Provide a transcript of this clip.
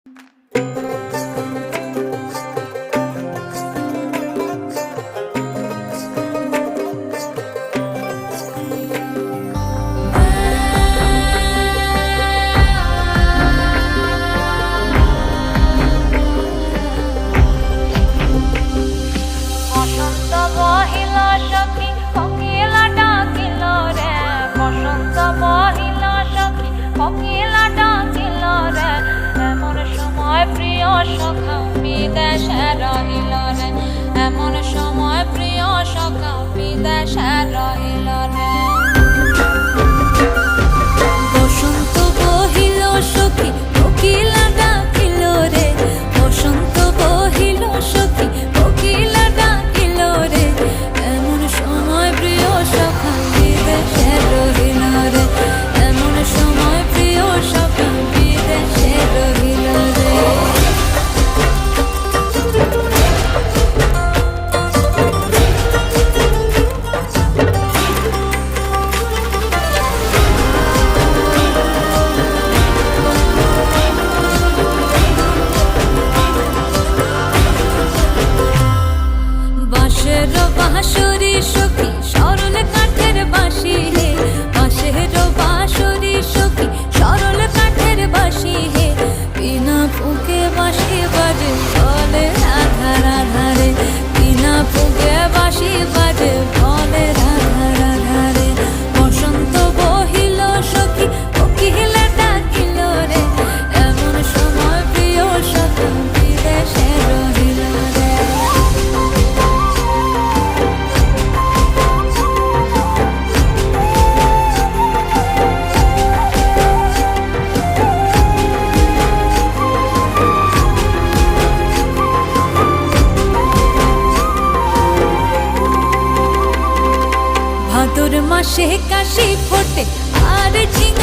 কোকিলা ডাকিল রে, এমন সময় প্রিয় সখা বিদেশে রহিল রে, এমন সময় প্রিয় সখা বিদেশে রহিল রে। বসন্ত বহিল সখী কোকিলা ডাকিল রে, বসন্ত বহিল সখী কোকিলা ডাকিল রে, এমন সময় প্রিয় সখা বিদেশে রহিল রে, এমন সময় প্রিয় সখা বিদেশে রহিল রে। বাঁশের বাঁশরি সখী সরল কাঠের বাঁশি হে, বাঁশের বাঁশরি সখী সরল কাঠের বাঁশি হে, বিনা ফুঁকে বাঁশি বাজে বলে রাধা রাধা রে, বিনা ফুঁকে বাঁশি বাজে বলে রাধা রাধা রে। বসন্ত বহিল সখী কোকিলা ডাকিল রে, এমন সময় প্রিয় সখা বিদেশে রহিল রে। ভাদর মাসে কাশি ফোটে আর ঝিঙে